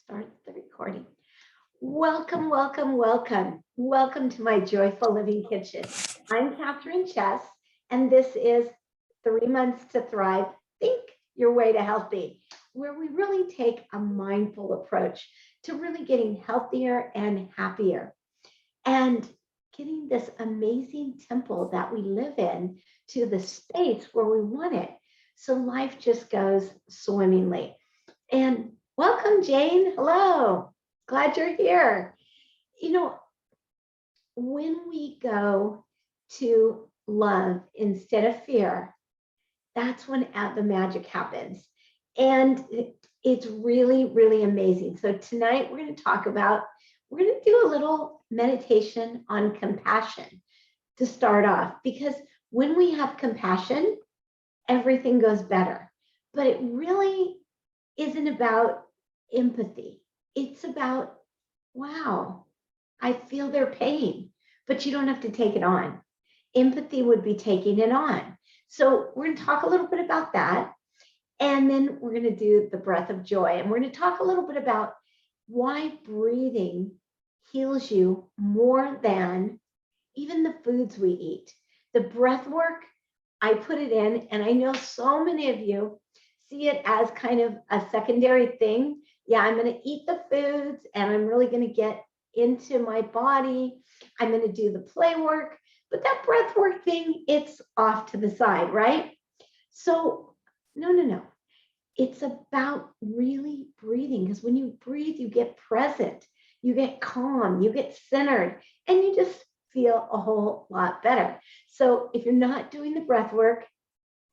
Start the recording. Welcome, welcome, welcome. Welcome to my Joyful Living Kitchen. I'm Catherine Chess, and this is 3 Months to Thrive, Think Your Way to Healthy, where we really take a mindful approach to really getting healthier and happier and getting this amazing temple that we live in to the space where we want it. So life just goes swimmingly. And welcome, Jane. Hello. Glad you're here. You know, when we go to love instead of fear, that's when the magic happens. And it's really, really amazing. So tonight we're going to do a little meditation on compassion to start off, because when we have compassion, everything goes better. But it really isn't about empathy. It's about, wow, I feel their pain, but you don't have to take it on. Empathy would be taking it on. So we're going to talk a little bit about that. And then we're going to do the breath of joy. And we're going to talk a little bit about why breathing heals you more than even the foods we eat. The breath work, I put it in, and I know so many of you see it as kind of a secondary thing. Yeah, I'm going to eat the foods and I'm really going to get into my body. I'm going to do the play work, but that breath work thing, it's off to the side, right? So no. It's about really breathing, because when you breathe, you get present, you get calm, you get centered, and you just feel a whole lot better. So if you're not doing the breath work,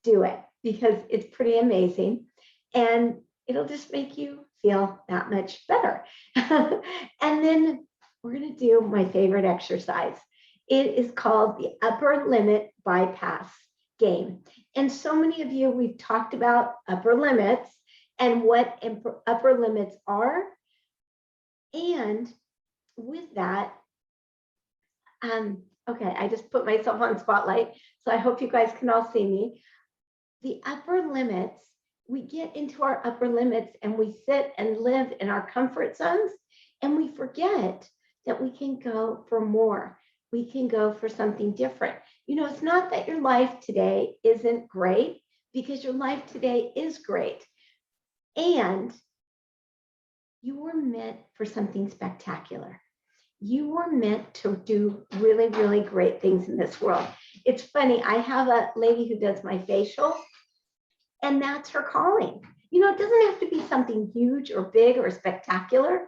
do it, because it's pretty amazing and it'll just make you feel that much better. And then we're going to do my favorite exercise. It is called the upper limit bypass game. And so many of you, we've talked about upper limits and what upper limits are. And with that, okay, I just put myself on spotlight, so I hope you guys can all see me. The upper limits, we get into our upper limits and we sit and live in our comfort zones, and we forget that we can go for more. We can go for something different. You know, it's not that your life today isn't great, because your life today is great. And you were meant for something spectacular. You were meant to do really, really great things in this world. It's funny, I have a lady who does my facial, and that's her calling. You know, it doesn't have to be something huge or big or spectacular,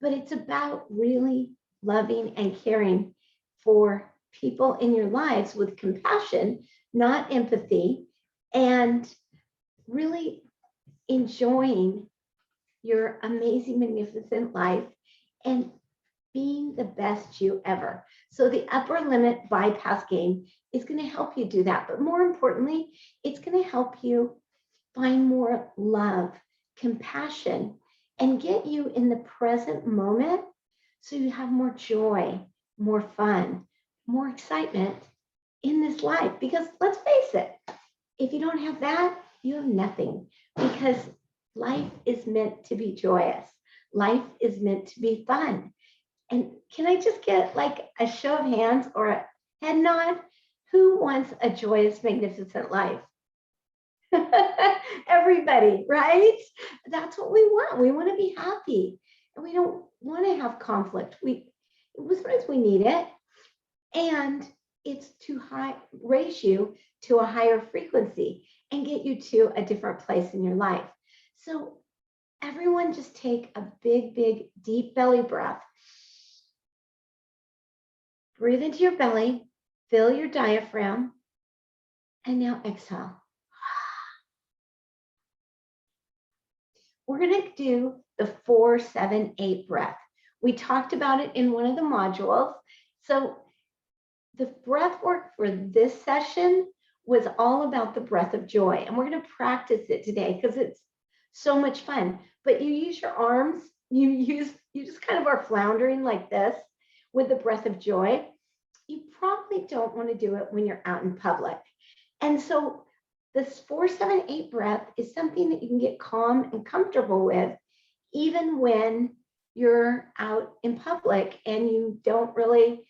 but it's about really loving and caring for people in your lives with compassion, not empathy, and really enjoying your amazing, magnificent life and being the best you ever. So the upper limit bypass game is going to help you do that. But more importantly, it's going to help you find more love, compassion, and get you in the present moment, so you have more joy, more fun, more excitement in this life. Because let's face it, if you don't have that, you have nothing, because life is meant to be joyous. Life is meant to be fun. And can I just get like a show of hands or a head nod? Who wants a joyous, magnificent life? Everybody, right? That's what we want. We want to be happy, and we don't want to have conflict. Sometimes we need it, and it's to raise you to a higher frequency and get you to a different place in your life. So everyone just take a big, big, deep belly breath. Breathe into your belly, fill your diaphragm, and now exhale. We're going to do the 4-7-8 breath. We talked about it in one of the modules. So the breath work for this session was all about the breath of joy. And we're going to practice it today because it's so much fun. But you use your arms, you just kind of are floundering like this with the breath of joy. You probably don't want to do it when you're out in public. And so this 4-7-8 breath is something that you can get calm and comfortable with even when you're out in public and you don't really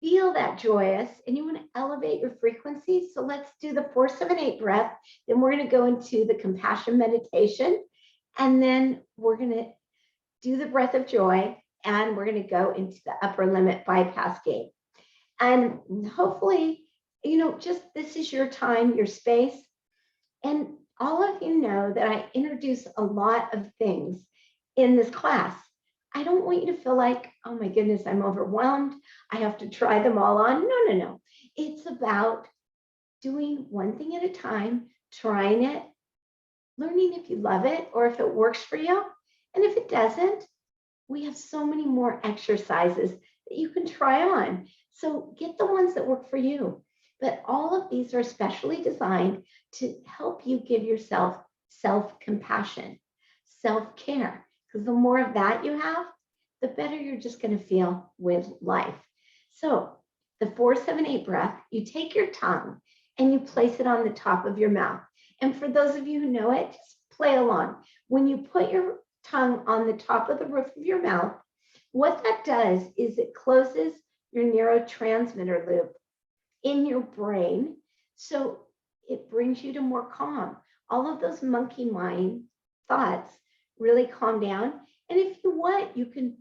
feel that joyous and you want to elevate your frequency. So let's do the 4-7-8 breath. Then we're going to go into the compassion meditation. And then we're going to do the breath of joy. And we're going to go into the upper limit bypass gate. And hopefully, just this is your time, your space. And all of you know that I introduce a lot of things in this class. I don't want you to feel like, oh my goodness, I'm overwhelmed. I have to try them all on. No. It's about doing one thing at a time, trying it, learning if you love it or if it works for you. And if it doesn't, we have so many more exercises that you can try on. So get the ones that work for you. But all of these are specially designed to help you give yourself self-compassion, self-care. Because the more of that you have, the better you're just going to feel with life. So the 4-7-8 breath, you take your tongue and you place it on the top of your mouth. And for those of you who know it, just play along. When you put your tongue on the top of the roof of your mouth, what that does is it closes your neurotransmitter loop in your brain. So it brings you to more calm. All of those monkey mind thoughts really calm down. And if you want, you can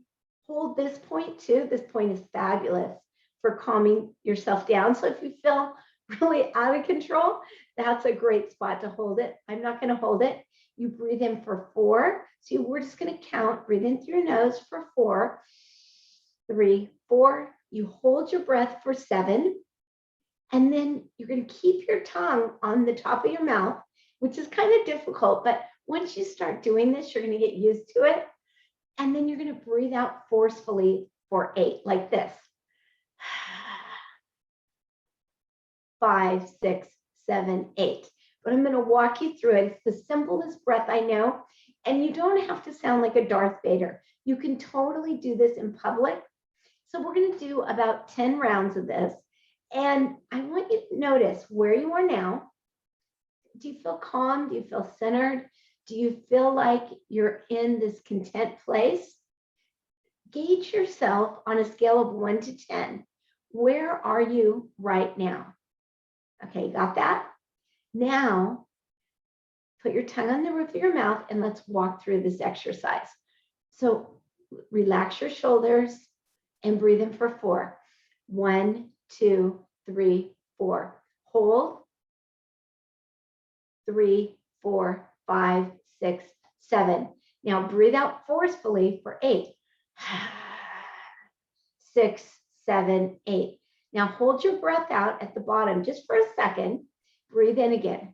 hold this point too. This point is fabulous for calming yourself down. So if you feel really out of control, that's a great spot to hold it. I'm not going to hold it. You breathe in for 4. So we're just going to count. Breathe in through your nose for 4, 3, 4. You hold your breath for 7. And then you're going to keep your tongue on the top of your mouth, which is kind of difficult. But once you start doing this, you're going to get used to it. And then you're going to breathe out forcefully for 8, like this. 5, 6, 7, 8. But I'm going to walk you through it. It's the simplest breath I know. And you don't have to sound like a Darth Vader. You can totally do this in public. So we're going to do about 10 rounds of this. And I want you to notice where you are now. Do you feel calm? Do you feel centered? Do you feel like you're in this content place? Gauge yourself on a scale of 1 to 10. Where are you right now? Okay, got that? Now, put your tongue on the roof of your mouth and let's walk through this exercise. So relax your shoulders and breathe in for 4. 1, 2, 3, 4. Hold. 3, 4, 5, 6, 7. Now breathe out forcefully for 8. 6, 7, 8. Now hold your breath out at the bottom just for a second. Breathe in again.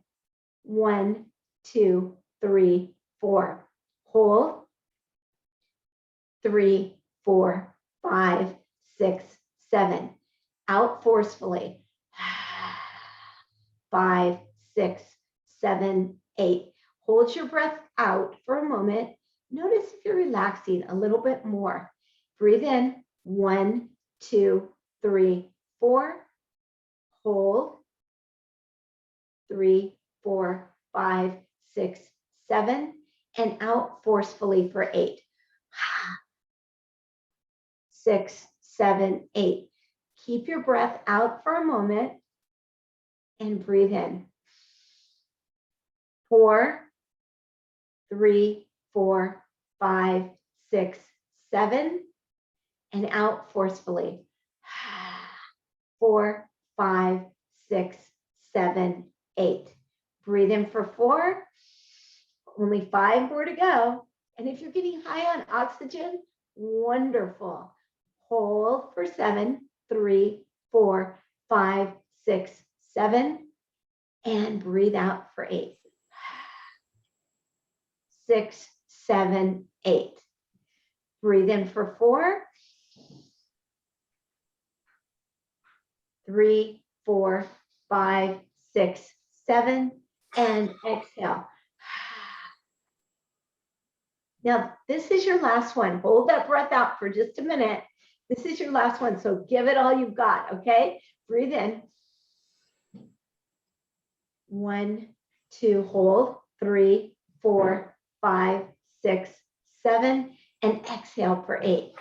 1, 2, 3, 4. Hold. 3, 4, 5, 6, 7. Out forcefully. 5, 6, 7, 8. Hold your breath out for a moment. Notice if you're relaxing a little bit more. Breathe in. 1, 2, 3, 4. Hold. 3, 4, 5, 6, 7. And out forcefully for 8. 6, 7, 8. Keep your breath out for a moment and breathe in. 4, 3, 4, 5, 6, 7. And out forcefully. 4, 5, 6, 7, 8. Breathe in for 4. Only 5 more to go. And if you're getting high on oxygen, wonderful. Hold for 7, 3, 4, 5, 6, 7. And breathe out for 8. 6, 7, 8. Breathe in for 4. 3, 4, 5, 6, 7. And exhale. Now, this is your last one. Hold that breath out for just a minute. This is your last one, so give it all you've got, okay? Breathe in. 1, 2, hold. 3, 4, 5, 6, 7, and exhale for 8.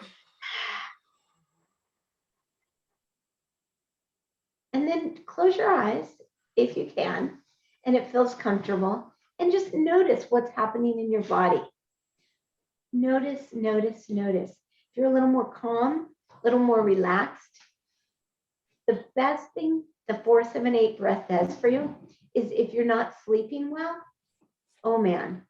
And then close your eyes if you can, and it feels comfortable. And just notice what's happening in your body. Notice, notice, notice. If you're a little more calm, a little more relaxed, the best thing the 4-7-8 breath does for you is if you're not sleeping well, oh man,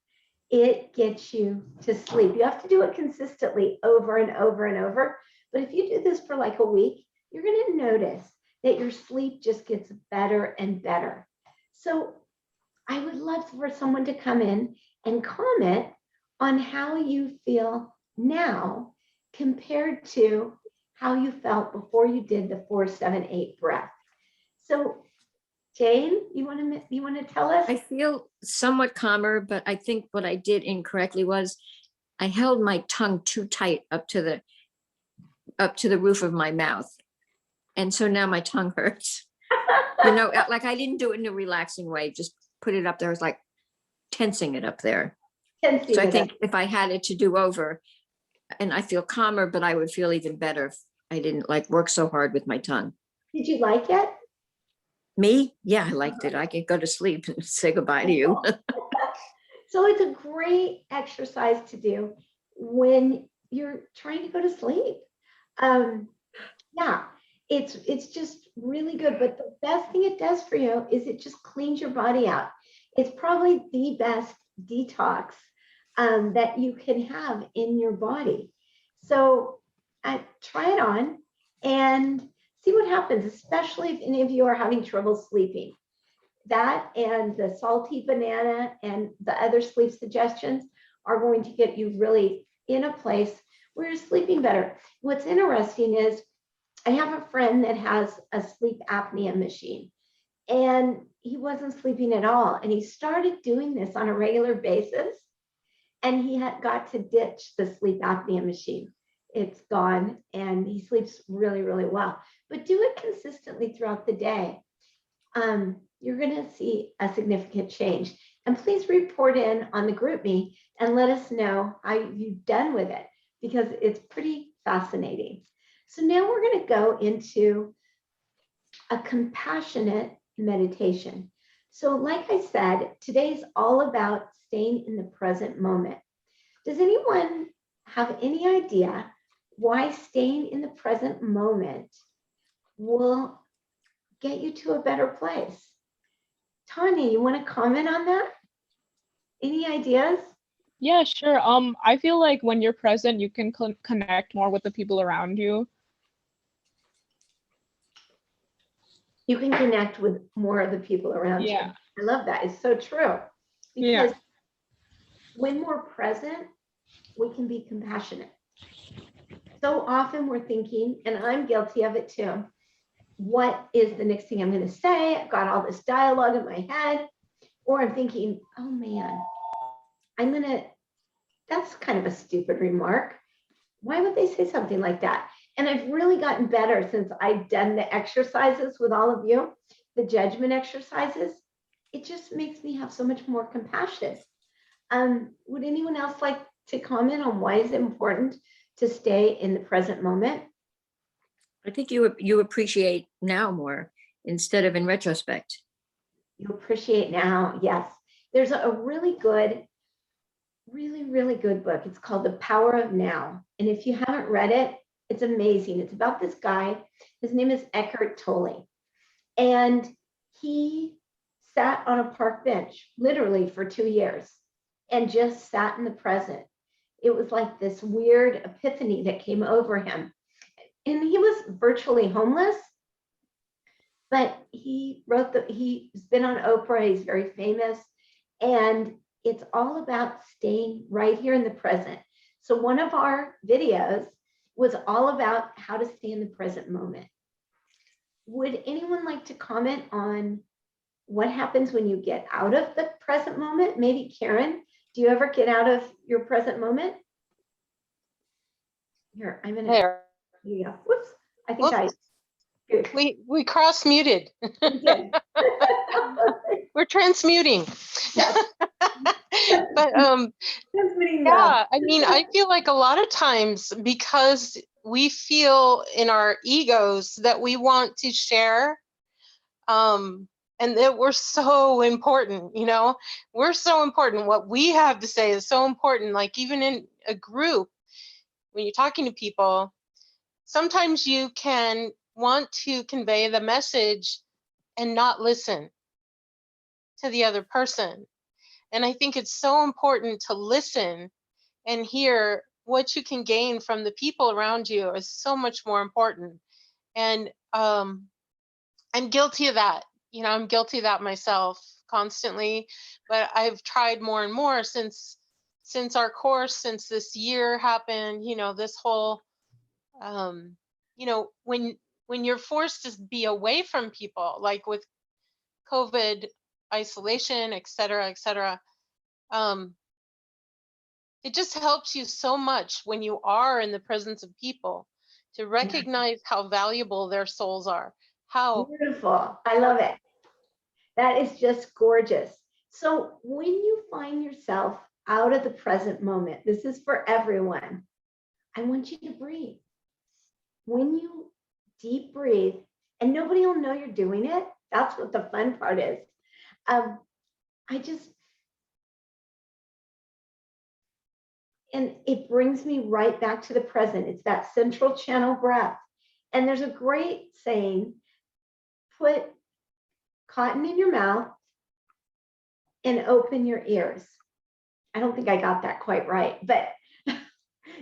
it gets you to sleep. You have to do it consistently over and over and over. But if you do this for like a week, you're going to notice that your sleep just gets better and better. So I would love for someone to come in and comment on how you feel now compared to how you felt before you did the 4-7-8 breath. So Jane, you want to tell us? I feel somewhat calmer, but I think what I did incorrectly was I held my tongue too tight up to the roof of my mouth. And so now my tongue hurts. Like I didn't do it in a relaxing way, just put it up there. I was like tensing it up there. So I think if I had it to do over, and I feel calmer, but I would feel even better if I didn't like work so hard with my tongue. Did you like it? Me? Yeah, I liked it. I can go to sleep and say goodbye to you. So it's a great exercise to do when you're trying to go to sleep. Yeah, it's just really good. But the best thing it does for you is it just cleans your body out. It's probably the best detox that you can have in your body. So try it on and see what happens, especially if any of you are having trouble sleeping. That and the salty banana and the other sleep suggestions are going to get you really in a place where you're sleeping better. What's interesting is I have a friend that has a sleep apnea machine, and he wasn't sleeping at all. And he started doing this on a regular basis, and he had got to ditch the sleep apnea machine. It's gone, and he sleeps really, really well. But do it consistently throughout the day. You're going to see a significant change. And please report in on the GroupMe and let us know how you've done with it, because it's pretty fascinating. So now we're going to go into a compassionate meditation. So like I said, today's all about staying in the present moment. Does anyone have any idea why staying in the present moment will get you to a better place? Tanya, you want to comment on that? Any ideas? Yeah, sure. I feel like when you're present, you can connect more with the people around you. You can connect with more of the people around you. I love that. It's so true. Because when we're present, we can be compassionate. So often we're thinking, and I'm guilty of it too, what is the next thing I'm going to say? I've got all this dialogue in my head. Or I'm thinking, oh man, that's kind of a stupid remark. Why would they say something like that? And I've really gotten better since I've done the exercises with all of you, the judgment exercises. It just makes me have so much more compassion. Would anyone else like to comment on why it's important to stay in the present moment? I think you appreciate now more instead of in retrospect. You appreciate now, yes. There's a really good, really good book. It's called The Power of Now. And if you haven't read it, it's amazing. It's about this guy. His name is Eckhart Tolle. And he sat on a park bench, literally for 2 years, and just sat in the present. It was like this weird epiphany that came over him. And he was virtually homeless, but he's been on Oprah, he's very famous, and it's all about staying right here in the present. So one of our videos was all about how to stay in the present moment. Would anyone like to comment on what happens when you get out of the present moment? Maybe Karen, do you ever get out of your present moment? Here, I'm gonna. There. Yeah. Whoops. I think Whoops. We cross muted. We're transmuting. But Transmitting love. yeah, I mean, I feel like a lot of times because we feel in our egos that we want to share, and that we're so important, you know, we're so important. What we have to say is so important. Like even in a group, when you're talking to people, sometimes you can want to convey the message and not listen to the other person. And I think it's so important to listen and hear what you can gain from the people around you is so much more important. And I'm guilty of that. You know, I'm guilty of that myself constantly, but I've tried more and more since our course, since this year happened, you know, this whole you know, when you're forced to be away from people, like with COVID isolation, et cetera, it just helps you so much when you are in the presence of people to recognize how valuable their souls are. How Beautiful. I love it. That is just gorgeous. So when you find yourself out of the present moment, this is for everyone. I want you to breathe. When you deep breathe, and nobody will know you're doing it. That's what the fun part is. And it brings me right back to the present. It's that central channel breath. And there's a great saying, put cotton in your mouth and open your ears. I don't think I got that quite right, but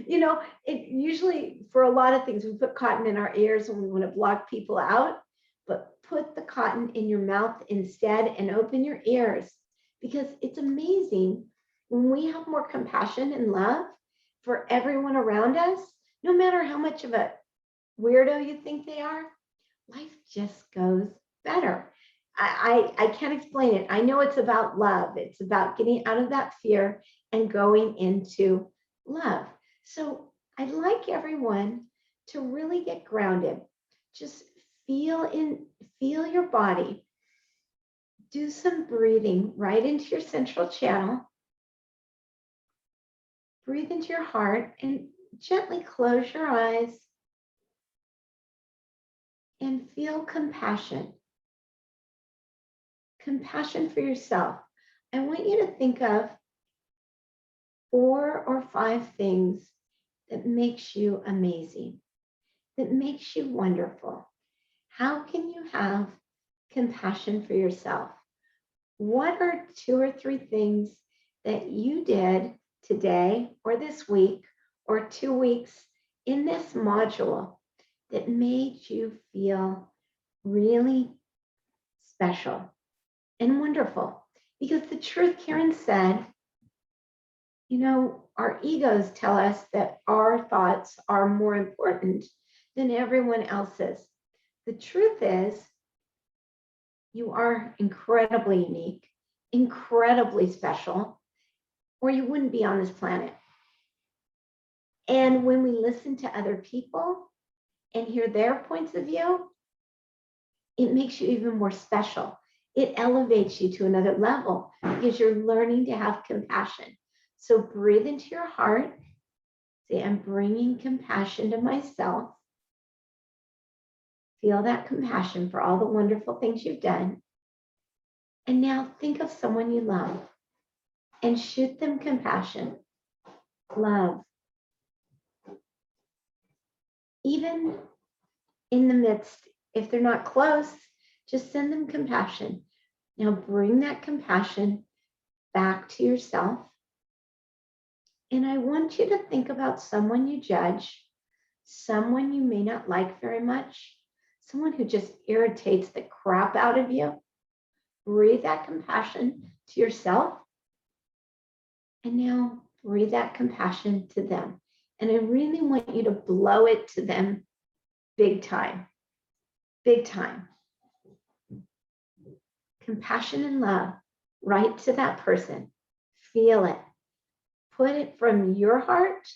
you know, it usually for a lot of things, we put cotton in our ears when we want to block people out, but put the cotton in your mouth instead and open your ears, because it's amazing when we have more compassion and love for everyone around us, no matter how much of a weirdo you think they are, life just goes better. I can't explain it. I know it's about love. It's about getting out of that fear and going into love. So I'd like everyone to really get grounded. Just feel your body. Do some breathing right into your central channel. Breathe into your heart and gently close your eyes and feel compassion. Compassion for yourself. I want you to think of 4 or 5 things that makes you amazing, that makes you wonderful. How can you have compassion for yourself? What are 2 or 3 things that you did today or this week or 2 weeks in this module that made you feel really special and wonderful? Because the truth, Karen said, you know, our egos tell us that our thoughts are more important than everyone else's. The truth is, you are incredibly unique, incredibly special, or you wouldn't be on this planet. And when we listen to other people and hear their points of view, it makes you even more special. It elevates you to another level because you're learning to have compassion. So breathe into your heart. Say, I'm bringing compassion to myself. Feel that compassion for all the wonderful things you've done. And now think of someone you love and shoot them compassion, love. Even in the midst, if they're not close, just send them compassion. Now bring that compassion back to yourself. And I want you to think about someone you judge, someone you may not like very much, someone who just irritates the crap out of you. Breathe that compassion to yourself. And now breathe that compassion to them. And I really want you to blow it to them big time. Big time. Compassion and love right to that person. Feel it. Put it from your heart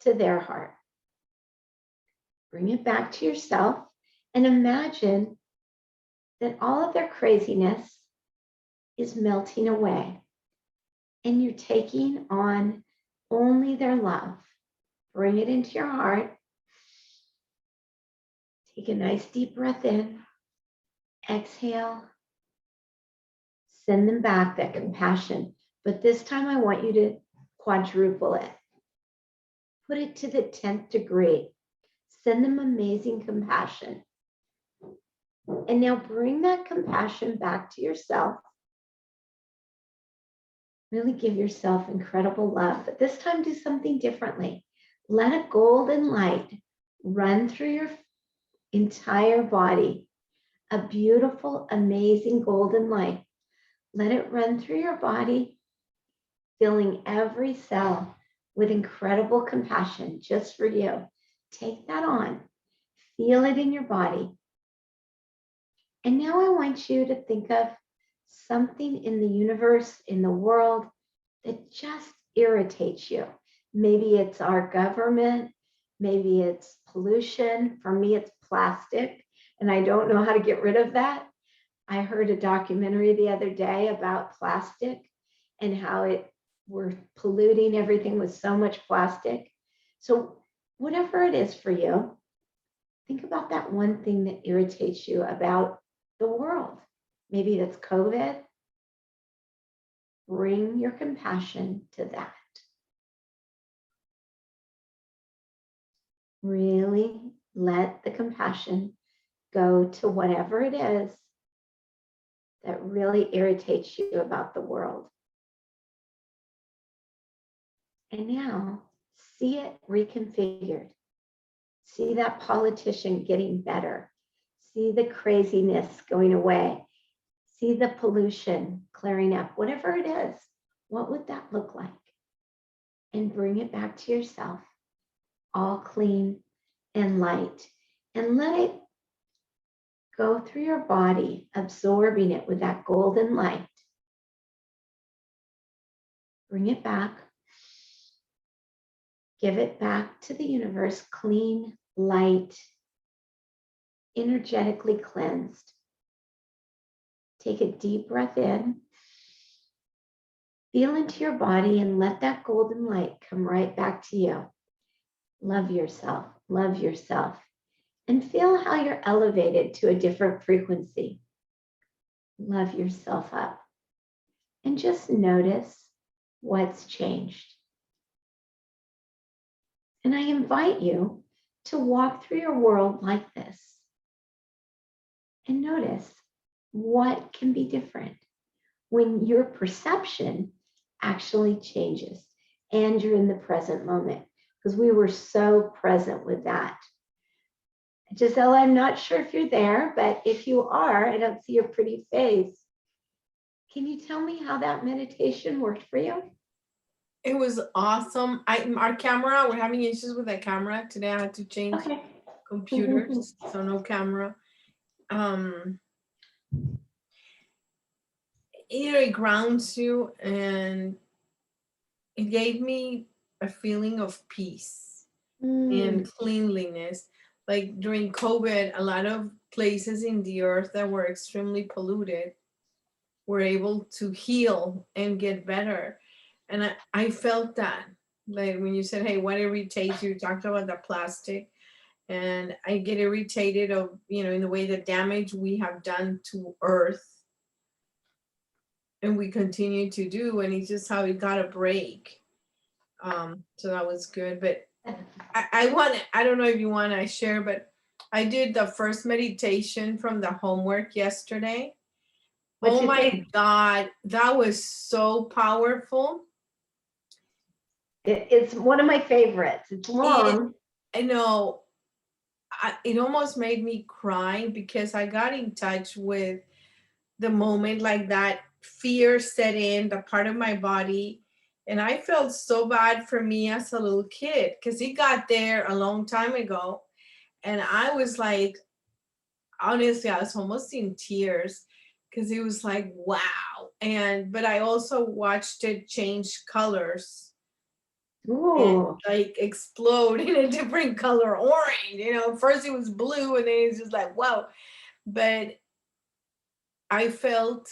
to their heart. Bring it back to yourself and imagine that all of their craziness is melting away. And you're taking on only their love. Bring it into your heart. Take a nice deep breath in. Exhale. Send them back that compassion. But this time I want you to quadruple it. Put it to the 10th degree. Send them amazing compassion. And now bring that compassion back to yourself. Really give yourself incredible love, but this time do something differently. Let a golden light run through your entire body. A beautiful, amazing golden light. Let it run through your body, filling every cell with incredible compassion just for you. Take that on. Feel it in your body. And now I want you to think of something in the universe, in the world, that just irritates you. Maybe it's our government, maybe it's pollution. For me, it's plastic, and I don't know how to get rid of that. I heard a documentary the other day about plastic and how we're polluting everything with so much plastic. So whatever it is for you, think about that one thing that irritates you about the world. Maybe that's COVID. Bring your compassion to that. Really let the compassion go to whatever it is that really irritates you about the world. And now see it reconfigured. See that politician getting better. See the craziness going away. See the pollution clearing up. Whatever it is, what would that look like? And bring it back to yourself, all clean and light. And let it go through your body, absorbing it with that golden light. Bring it back. Give it back to the universe, clean, light, energetically cleansed. Take a deep breath in. Feel into your body and let that golden light come right back to you. Love yourself, love yourself. And feel how you're elevated to a different frequency. Love yourself up. And just notice what's changed. And I invite you to walk through your world like this and notice what can be different when your perception actually changes and you're in the present moment, because we were so present with that. Giselle, I'm not sure if you're there, but if you are, I don't see your pretty face. Can you tell me how that meditation worked for you? It was awesome. Our camera, we're having issues with the camera. Today I had to change Okay. computers, so no camera. It grounds you, and it gave me a feeling of peace and cleanliness. Like during COVID, a lot of places in the earth that were extremely polluted were able to heal and get better. And I felt that, like when you said, hey, what irritates you? You talked about the plastic, and I get irritated of, in the way the damage we have done to earth and we continue to do, and it's just how it got a break. So that was good. But I don't know if you want to share, but I did the first meditation from the homework yesterday. What'd Oh you my think? God, that was so powerful. It's one of my favorites. It's long. I know, it almost made me cry because I got in touch with the moment, like that fear set in the part of my body. And I felt so bad for me as a little kid because it got there a long time ago. And I was like, honestly, I was almost in tears because it was like, wow. But I also watched it change colors and Ooh. like explode in a different color, orange. First it was blue, and then it's just like, whoa. But I felt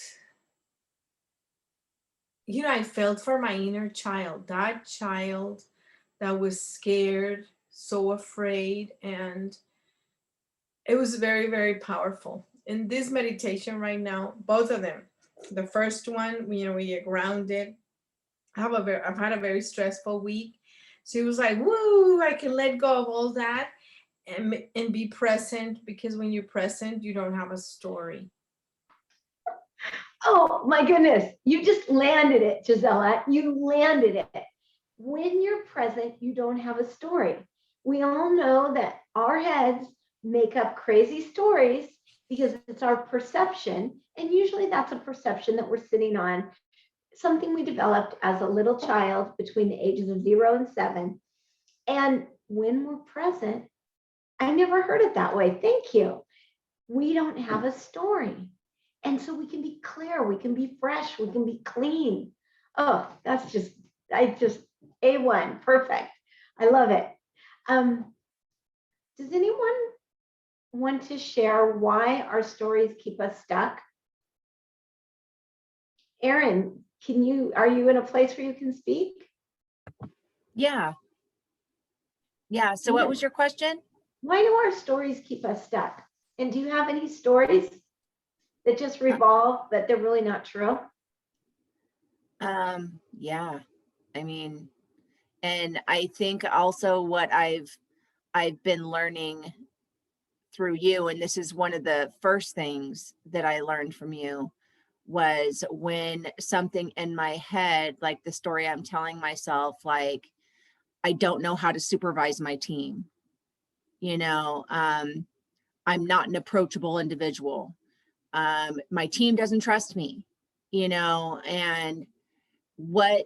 I felt for my inner child, that child that was scared, so afraid, and it was very, very powerful. In this meditation right now, both of them, the first one, we get grounded. I've had a very stressful week. So it was like, woo, I can let go of all that and be present, because when you're present, you don't have a story. Oh my goodness, you just landed it, Gisela. You landed it. When you're present, you don't have a story. We all know that our heads make up crazy stories because it's our perception. And usually that's a perception that we're sitting on, something we developed as a little child between the ages of 0 and 7. And when we're present, I never heard it that way. Thank you. We don't have a story. And so we can be clear, we can be fresh, we can be clean. Oh, that's just, A1, perfect. I love it. Does anyone want to share why our stories keep us stuck? Erin, are you in a place where you can speak? Yeah. So what was your question? Why do our stories keep us stuck? And do you have any stories that just revolve, but they're really not true? Yeah. I mean, and I think also what I've been learning through you, and this is one of the first things that I learned from you, was when something in my head, like the story I'm telling myself, like, I don't know how to supervise my team. I'm not an approachable individual. My team doesn't trust me, and what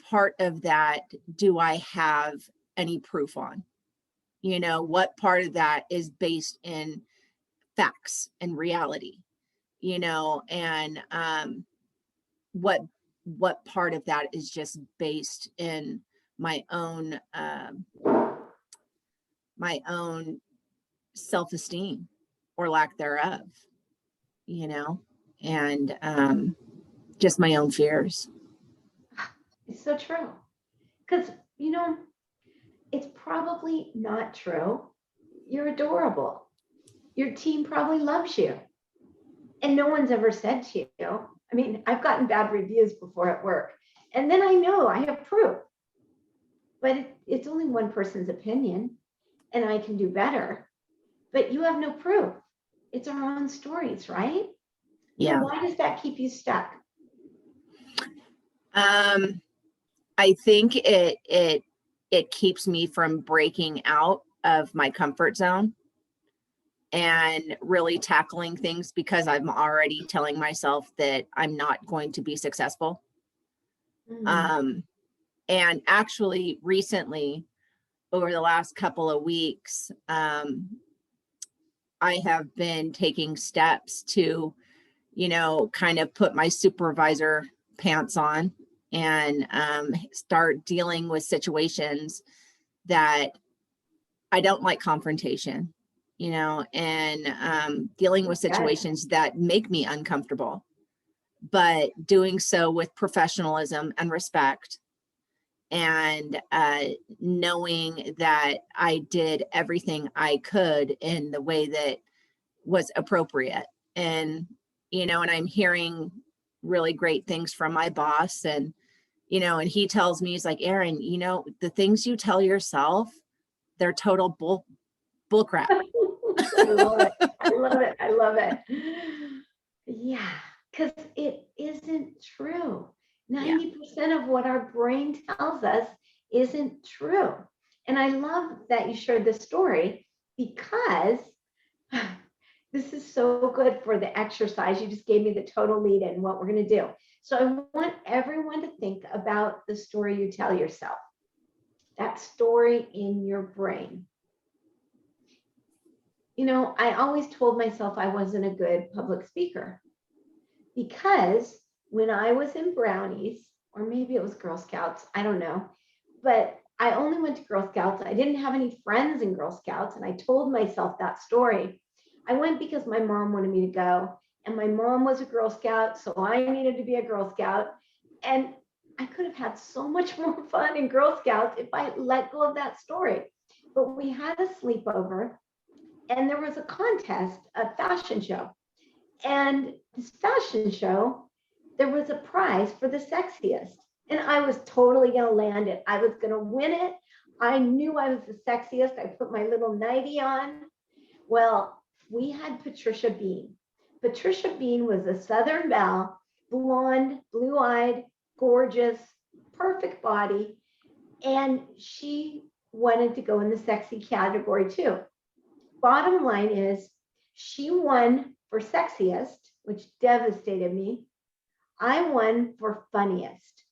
part of that do I have any proof on? What part of that is based in facts and reality, and what part of that is just based in my own self-esteem or lack thereof, and just my own fears. It's so true. Because, it's probably not true. You're adorable. Your team probably loves you. And no one's ever said to you, I mean, I've gotten bad reviews before at work, and then I know I have proof, but it's only one person's opinion and I can do better, but you have no proof. It's our own stories, right? Yeah. So why does that keep you stuck? I think it keeps me from breaking out of my comfort zone and really tackling things, because I'm already telling myself that I'm not going to be successful. And actually recently, over the last couple of weeks, I have been taking steps to, kind of put my supervisor pants on and start dealing with situations that I don't like confrontation, and dealing with situations that make me uncomfortable, but doing so with professionalism and respect, and knowing that I did everything I could in the way that was appropriate. And, and I'm hearing really great things from my boss, and, and he tells me, he's like, Erin, the things you tell yourself, they're total bull crap. I love it. I love it. I love it. Yeah, because it isn't true. 90% of what our brain tells us isn't true. And I love that you shared this story, because this is so good for the exercise. You just gave me the total lead in what we're going to do. So I want everyone to think about the story you tell yourself, that story in your brain. I always told myself I wasn't a good public speaker, because when I was in Brownies, or maybe it was Girl Scouts, I don't know, but I only went to Girl Scouts. I didn't have any friends in Girl Scouts, and I told myself that story. I went because my mom wanted me to go, and my mom was a Girl Scout, so I needed to be a Girl Scout. And I could have had so much more fun in Girl Scouts if I let go of that story. But we had a sleepover and there was a contest, a fashion show. And this fashion show, there was a prize for the sexiest. And I was totally going to land it. I was going to win it. I knew I was the sexiest. I put my little nightie on. Well, we had Patricia Bean. Patricia Bean was a Southern belle, blonde, blue-eyed, gorgeous, perfect body. And she wanted to go in the sexy category too. Bottom line is she won for sexiest, which devastated me. I won for funniest.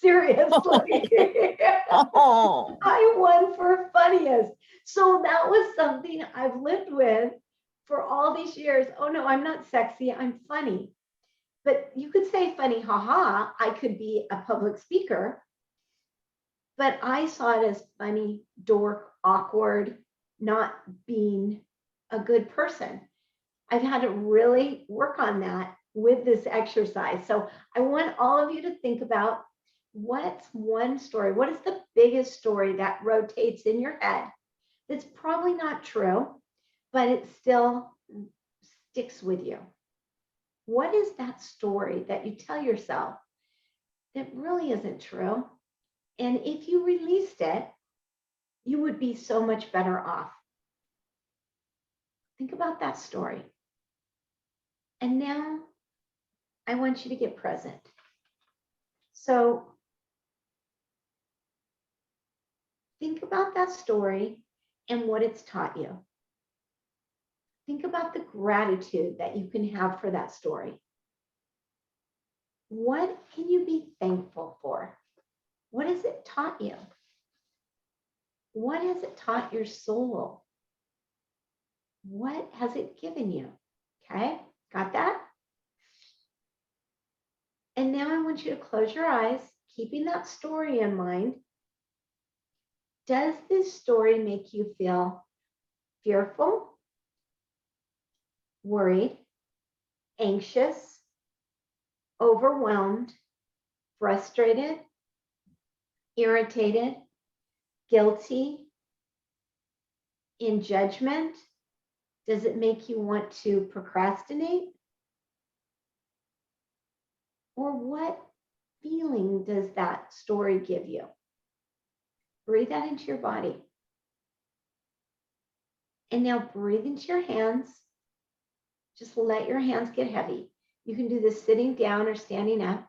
Seriously. Oh, I won for funniest. So that was something I've lived with for all these years. Oh no, I'm not sexy, I'm funny. But you could say funny, haha. I could be a public speaker, but I saw it as funny, dork, awkward, not being a good person. I've had to really work on that with this exercise. So I want all of you to think about what's one story, what is the biggest story that rotates in your head that's probably not true, but it still sticks with you. What is that story that you tell yourself that really isn't true? And if you released it, you would be so much better off. Think about that story. And now I want you to get present. So think about that story and what it's taught you. Think about the gratitude that you can have for that story. What can you be thankful for? What has it taught you? What has it taught your soul? What has it given you? Okay, got that? And now I want you to close your eyes, keeping that story in mind. Does this story make you feel fearful, worried, anxious, overwhelmed, frustrated, irritated, guilty, in judgment? Does it make you want to procrastinate? Or what feeling does that story give you? Breathe that into your body. And now breathe into your hands. Just let your hands get heavy. You can do this sitting down or standing up.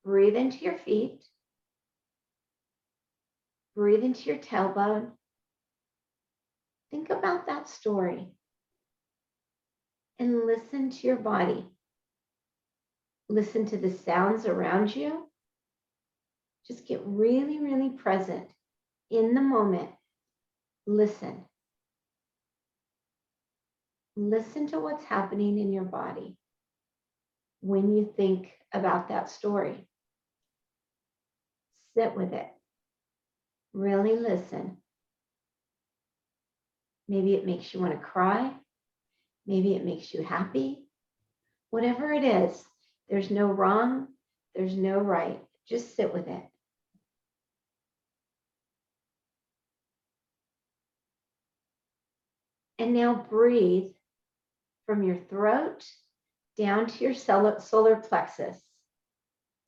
Breathe into your feet. Breathe into your tailbone. Think about that story and listen to your body. Listen to the sounds around you. Just get really, really present in the moment. Listen. Listen to what's happening in your body when you think about that story. Sit with it. Really listen. Maybe it makes you want to cry. Maybe it makes you happy. Whatever it is, there's no wrong, there's no right. Just sit with it. And now breathe from your throat down to your solar plexus.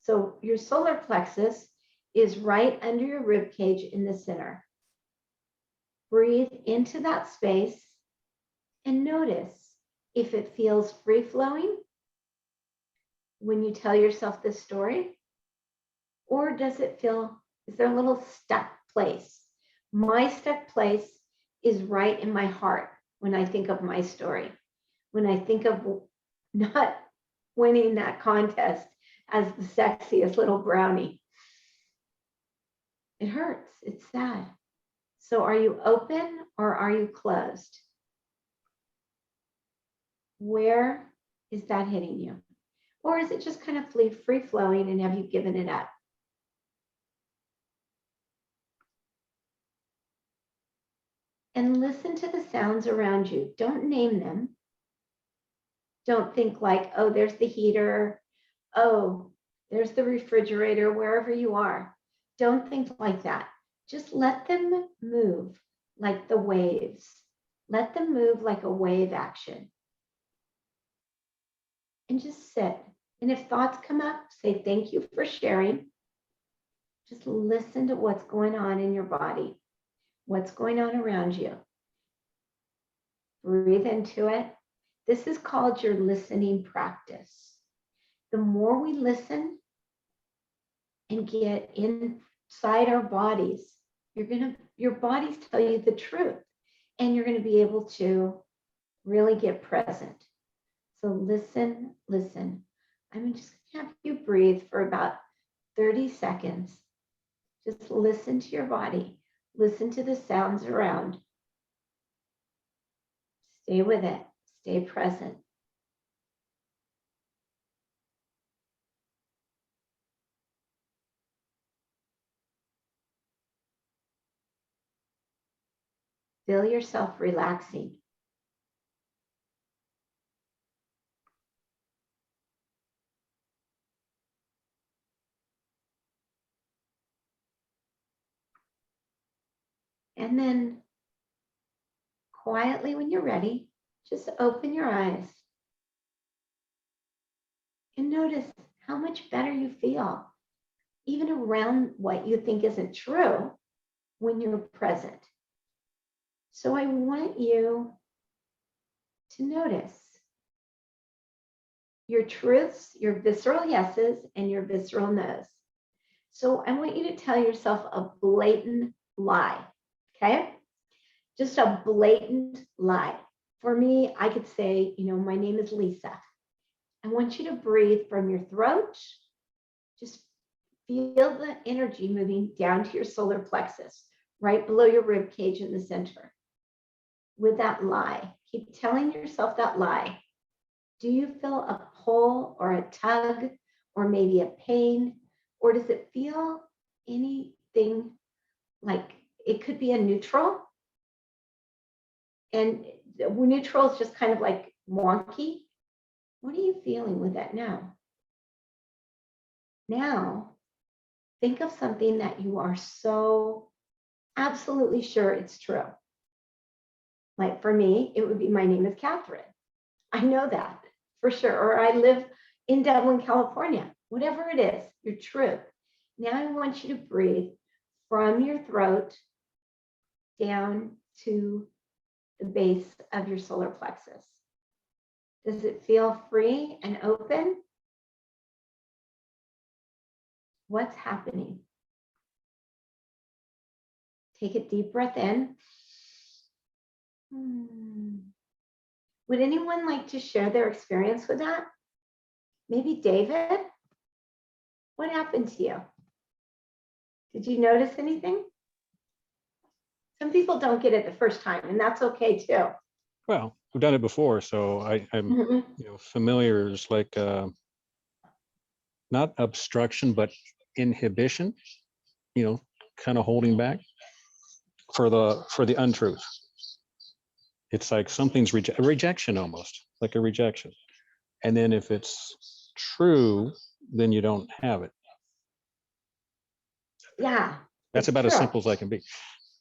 So your solar plexus is right under your rib cage in the center. Breathe into that space and notice if it feels free flowing when you tell yourself this story, or does it feel, is there a little stuck place? My stuck place is right in my heart when I think of my story, when I think of not winning that contest as the sexiest little brownie. It hurts, it's sad. So are you open or are you closed? Where is that hitting you? Or is it just kind of free flowing and have you given it up? And listen to the sounds around you. Don't name them. Don't think like, oh, there's the heater. oh, there's the refrigerator, wherever you are. Don't think like that. Just let them move like the waves. Let them move like a wave action. And just sit. And if thoughts come up, say thank you for sharing. Just listen to what's going on in your body, what's going on around you. Breathe into it. This is called your listening practice. The more we listen and get inside our bodies, your bodies tell you the truth, and you're going to be able to really get present. So listen, listen. I'm just going to have you breathe for about 30 seconds. Just listen to your body. Listen to the sounds around. Stay with it. Stay present. Feel yourself relaxing. And then quietly, when you're ready, just open your eyes and notice how much better you feel, even around what you think isn't true when you're present. So I want you to notice your truths, your visceral yeses, and your visceral nos. So I want you to tell yourself a blatant lie, okay? Just a blatant lie. For me, I could say, my name is Lisa. I want you to breathe from your throat. Just feel the energy moving down to your solar plexus, right below your rib cage in the center. With that lie, keep telling yourself that lie. Do you feel a pull or a tug or maybe a pain? Or does it feel anything like it could be a neutral? And neutral is just kind of like wonky. What are you feeling with that now? Now, think of something that you are so absolutely sure it's true. Like for me, it would be my name is Catherine. I know that for sure. Or I live in Dublin, California. Whatever it is, your truth. Now I want you to breathe from your throat down to the base of your solar plexus. Does it feel free and open? What's happening? Take a deep breath in. Would anyone like to share their experience with that? Maybe David? What happened to you? Did you notice anything? Some people don't get it the first time, and that's okay too. Well, we've done it before, so I'm familiar. It's like not obstruction, but inhibition. Kind of holding back for the untruth. It's like something's a rejection, almost like a rejection. And then if it's true, then you don't have it. Yeah. That's about as simple as I can be.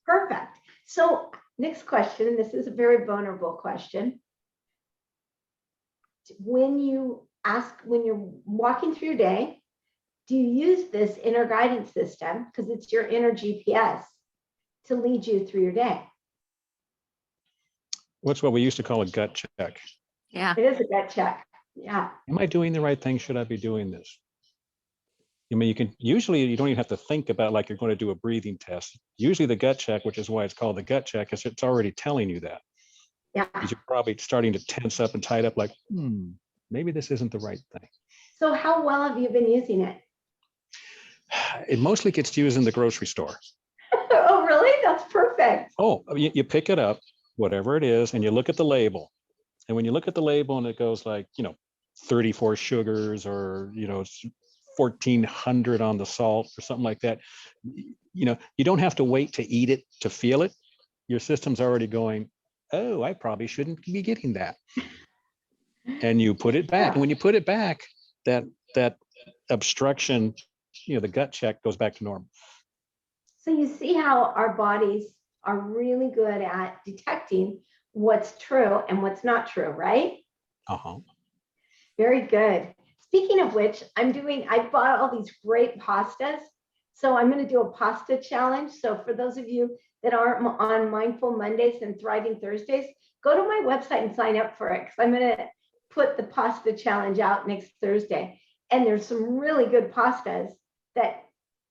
Perfect. So next question, this is a very vulnerable question. When you're walking through your day, do you use this inner guidance system, because it's your inner GPS, to lead you through your day? What's what we used to call a gut check. Yeah. It is a gut check. Yeah. Am I doing the right thing? Should I be doing this? You don't even have to think about like you're going to do a breathing test. Usually the gut check, which is why it's called the gut check, is it's already telling you that. Yeah. You're probably starting to tense up and tied up like, maybe this isn't the right thing. So how well have you been using it? It mostly gets used in the grocery store. Oh, really? That's perfect. Oh, you pick it up, whatever it is, and you look at the label. And when you look at the label and it goes like, 34 sugars or, 1,400 on the salt or something like that, you don't have to wait to eat it to feel it. Your system's already going, oh, I probably shouldn't be getting that. And you put it back. And when you put it back, that obstruction, the gut check goes back to normal. So you see how our bodies are really good at detecting what's true and what's not true, right? Uh-huh. Very good. Speaking of which, I bought all these great pastas. So I'm going to do a pasta challenge. So for those of you that aren't on Mindful Mondays and Thriving Thursdays, go to my website and sign up for it, because I'm going to put the pasta challenge out next Thursday. And there's some really good pastas that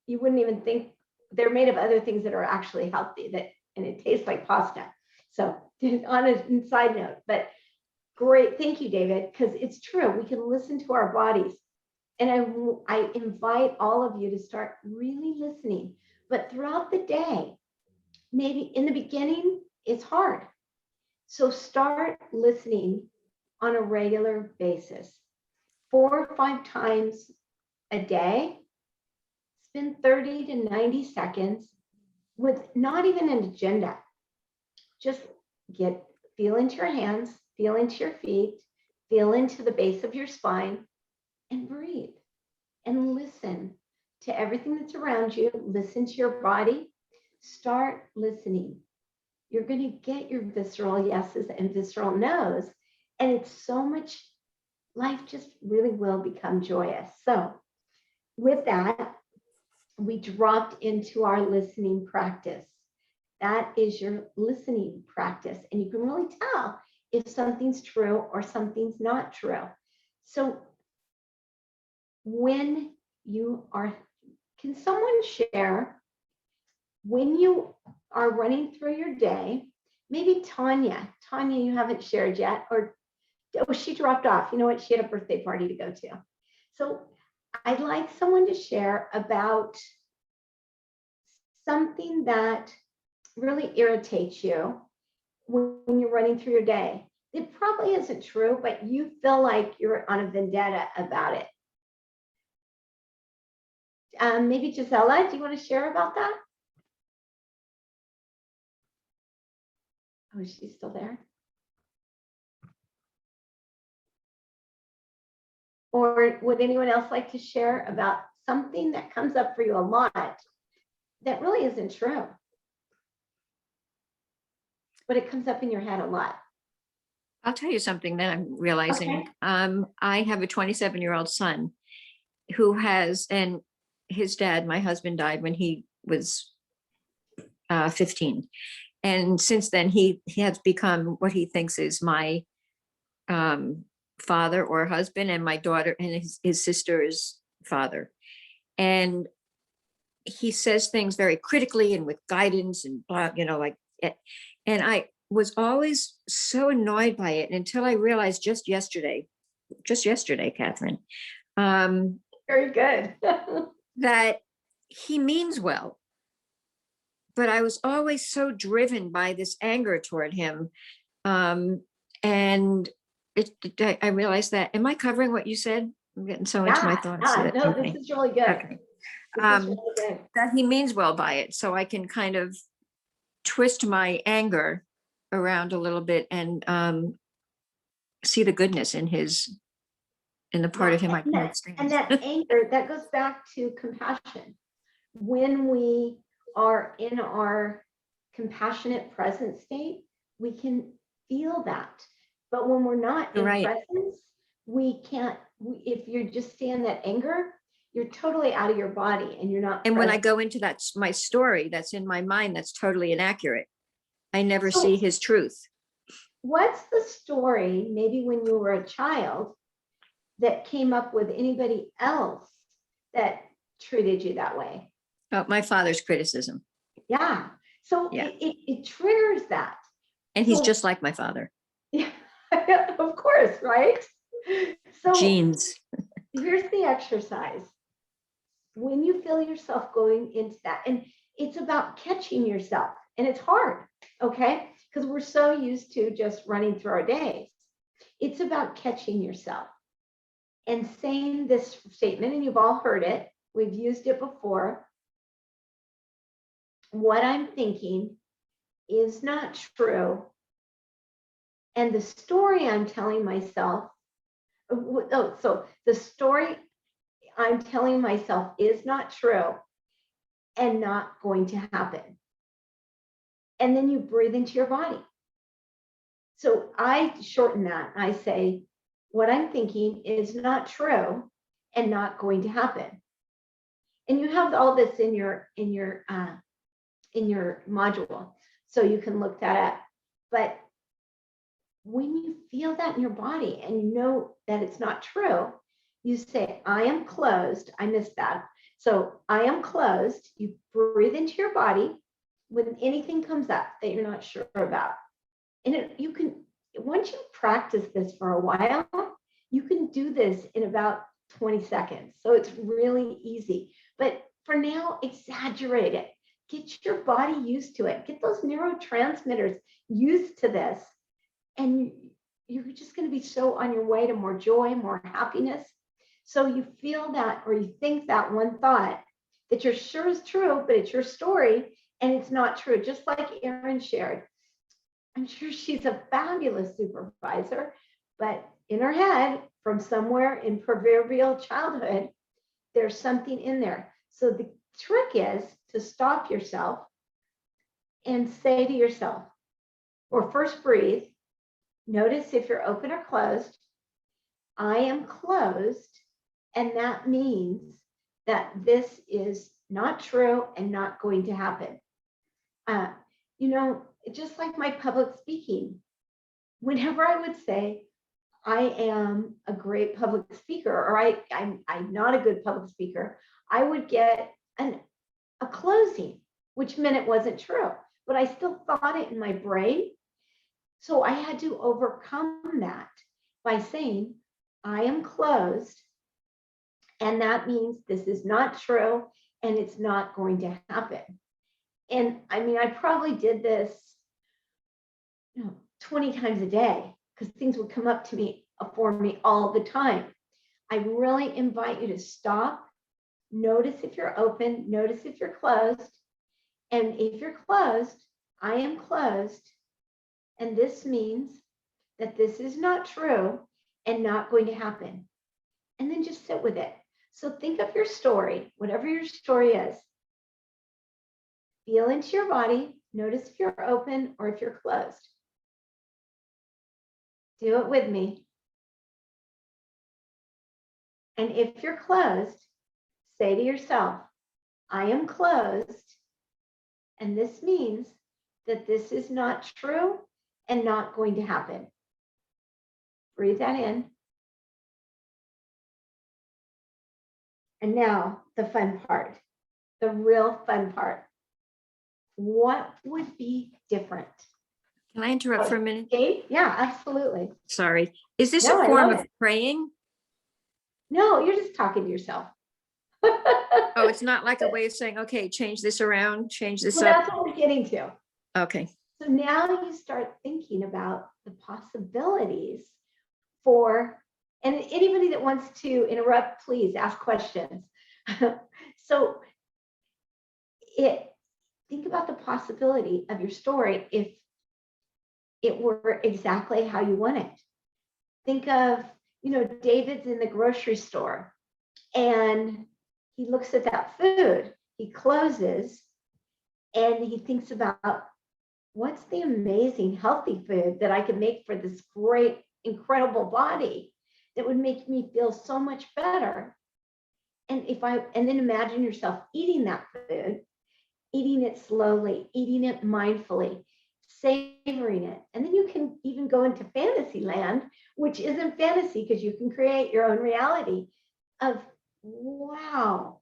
you wouldn't even think, they're made of other things that are actually healthy, and it tastes like pasta. So on a side note, but great. Thank you, David, because it's true. We can listen to our bodies. And I invite all of you to start really listening. But throughout the day, maybe in the beginning, it's hard. So start listening on a regular basis, 4 or 5 times a day. Spend 30 to 90 seconds with not even an agenda. Just feel into your hands, feel into your feet, feel into the base of your spine, and breathe. And listen to everything that's around you. Listen to your body. Start listening. You're going to get your visceral yeses and visceral nos. And it's so much, life just really will become joyous. So with that, we dropped into our listening practice. That is your listening practice. And you can really tell if something's true or something's not true. So when you are, can someone share when you are running through your day? Maybe Tanya, you haven't shared yet, or she dropped off. You know what? She had a birthday party to go to. So I'd like someone to share about something that really irritates you when you're running through your day. It probably isn't true, but you feel like you're on a vendetta about it. Maybe Gisela, do you want to share about that? Oh, is she still there? Or would anyone else like to share about something that comes up for you a lot that really isn't true, but it comes up in your head a lot? I'll tell you something that I'm realizing. Okay. I have a 27-year-old son who has, and his dad, my husband, died when he was 15. And since then, he has become what he thinks is my father or husband, and my daughter and his sister's father. And he says things very critically and with guidance and blah, like it. And I was always so annoyed by it until I realized just yesterday, Catherine, Very good. that he means well. But I was always so driven by this anger toward him. And I realized that. Am I covering what you said? I'm getting so into my thoughts. No, Okay. this is really good. Okay. This is really good. That he means well by it. So I can kind of twist my anger around a little bit and see the goodness in the part of him I can't stand. And that anger, that goes back to compassion. When we are in our compassionate present state, we can feel that. But when we're not in presence, we can't. If you're just seeing that anger, you're totally out of your body and you're not. And when I go into my story that's in my mind, that's totally inaccurate. I never see his truth. What's the story, maybe when you were a child, that came up with anybody else that treated you that way? Oh, my father's criticism. Yeah. So Yeah. It triggers that. And he's just like my father. Yeah, of course, right? So Genes. here's the exercise. When you feel yourself going into that, and it's about catching yourself, and it's hard, okay? Because we're so used to just running through our days. It's about catching yourself and saying this statement, and you've all heard it. We've used it before. What I'm thinking is not true. And the story I'm telling myself, so the story I'm telling myself is not true and not going to happen. And then you breathe into your body. So I shorten that. I say, what I'm thinking is not true and not going to happen. And you have all this in your module, so you can look that up. But when you feel that in your body and you know that it's not true, you say, I am closed. I missed that. So I am closed. You breathe into your body when anything comes up that you're not sure about. And you can, once you practice this for a while, you can do this in about 20 seconds. So it's really easy. But for now, exaggerate it. Get your body used to it. Get those neurotransmitters used to this. And you're just going to be so on your way to more joy, more happiness. So you feel that, or you think that one thought that you're sure is true, but it's your story and it's not true. Just like Erin shared. I'm sure she's a fabulous supervisor, but in her head, from somewhere in proverbial childhood, there's something in there. So the trick is to stop yourself and say to yourself, or first breathe, notice if you're open or closed. I am closed, and that means that this is not true and not going to happen. Just like my public speaking, whenever I would say, I am a great public speaker, or I'm not a good public speaker, I would get a closing, which meant it wasn't true, but I still thought it in my brain. So I had to overcome that by saying, I am closed, and that means this is not true, and it's not going to happen. And I mean, I probably did this 20 times a day, because things would come up to me for me all the time. I really invite you to stop, notice if you're open, notice if you're closed. And if you're closed, I am closed. And this means that this is not true and not going to happen. And then just sit with it. So think of your story, whatever your story is. Feel into your body. Notice if you're open or if you're closed. Do it with me. And if you're closed, say to yourself, I am closed. And this means that this is not true and not going to happen. Breathe that in. And now the fun part, the real fun part. What would be different? Can I interrupt for a minute? Okay? Yeah, absolutely. Sorry. Is this No, a I form love of it. praying? No, you're just talking to yourself. Oh, it's not like a way of saying, okay, change this around, change this Well, up. that's what we're getting to. Okay. So now you start thinking about the possibilities for, and anybody that wants to interrupt, please ask questions. So think about the possibility of your story if it were exactly how you want it. Think of, David's in the grocery store and he looks at that food, he closes and he thinks about what's the amazing healthy food that I can make for this great, incredible body that would make me feel so much better. And then imagine yourself eating that food, eating it slowly, eating it mindfully, savoring it. And then you can even go into fantasy land, which isn't fantasy because you can create your own reality of, wow,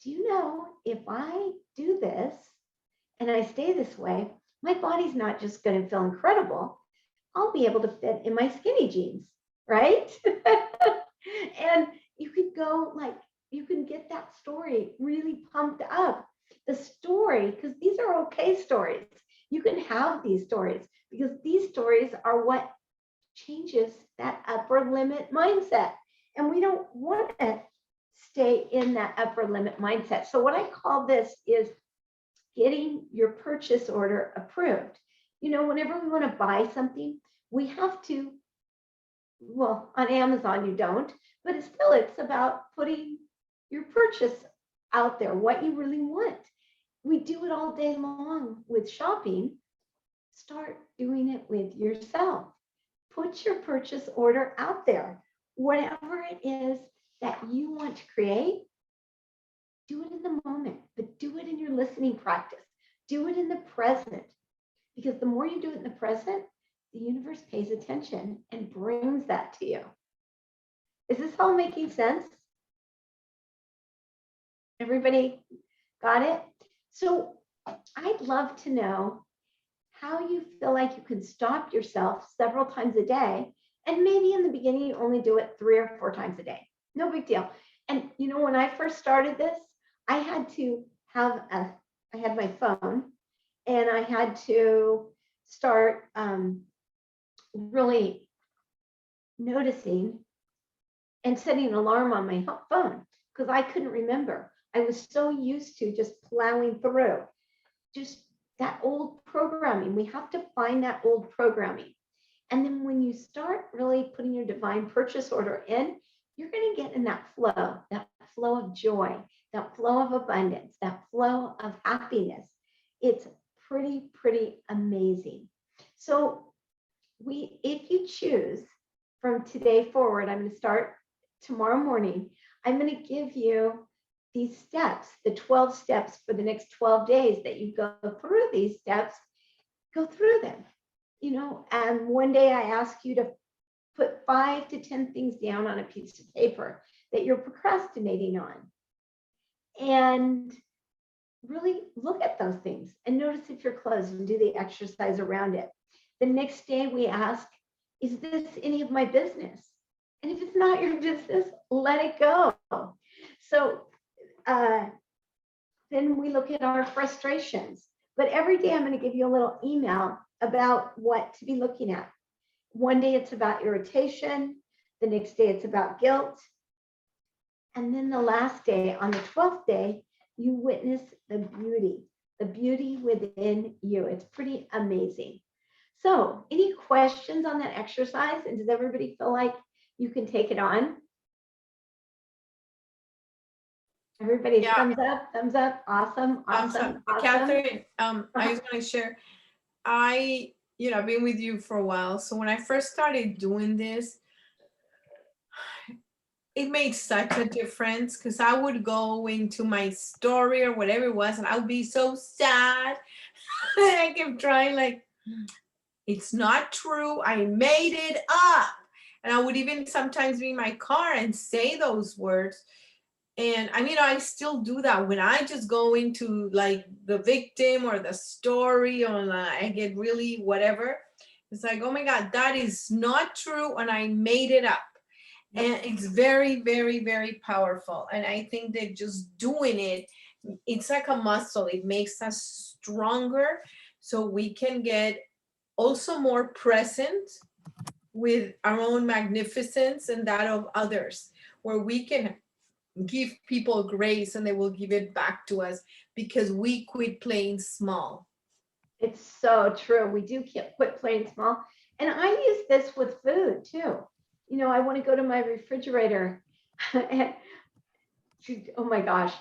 do you know if I do this and I stay this way, my body's not just going to feel incredible. I'll be able to fit in my skinny jeans, right? And you could you can get that story really pumped up. The story, because these are okay stories. You can have these stories because these stories are what changes that upper limit mindset. And we don't want to stay in that upper limit mindset. So what I call this is getting your purchase order approved. Whenever we want to buy something, we have to, well, on Amazon you don't, but it's about putting your purchase out there, what you really want. We do it all day long with shopping. Start doing it with yourself. Put your purchase order out there. Whatever it is that you want to create, do it in the moment, but do it in your listening practice. Do it in the present, because the more you do it in the present, the universe pays attention and brings that to you. Is this all making sense? Everybody got it? So I'd love to know how you feel like you can stop yourself several times a day. And maybe in the beginning, you only do it 3 or 4 times a day. No big deal. And you know, when I first started this, I had my phone, and I had to start really noticing and setting an alarm on my phone, because I couldn't remember. I was so used to just plowing through just that old programming. We have to find that old programming. And then when you start really putting your divine purchase order in, you're going to get in that flow of joy, that flow of abundance, that flow of happiness. It's pretty amazing. So if you choose from today forward, I'm going to start tomorrow morning. I'm going to give you these steps, the 12 steps for the next 12 days that you go through these steps, go through them. You know, and one day I ask you to put 5 to 10 things down on a piece of paper that you're procrastinating on. And really look at those things and notice if you're closed and do the exercise around it. The next day we ask, is this any of my business? And if it's not your business, let it go. So then we look at our frustrations. But every day I'm going to give you a little email about what to be looking at. One day it's about irritation. The next day it's about guilt. And then the last day, on the 12th day, you witness the beauty within you. It's pretty amazing. So any questions on that exercise? And does everybody feel like you can take it on? Everybody, Yeah. thumbs up. Awesome. Catherine, I just want to share, I've been with you for a while. So when I first started doing this, it made such a difference, because I would go into my story or whatever it was, and I would be so sad. I kept trying, like, it's not true. I made it up. And I would even sometimes be in my car and say those words. And I mean, I still do that when I just go into like the victim or the story, or I get really whatever. It's like, oh my God, that is not true. And I made it up. And it's very, very, very powerful. And I think that just doing it, it's like a muscle. It makes us stronger, so we can get also more present with our own magnificence and that of others, where we can give people grace and they will give it back to us because we quit playing small. It's so true. We do quit playing small. And I use this with food too. You know, I want to go to my refrigerator. And, oh my gosh.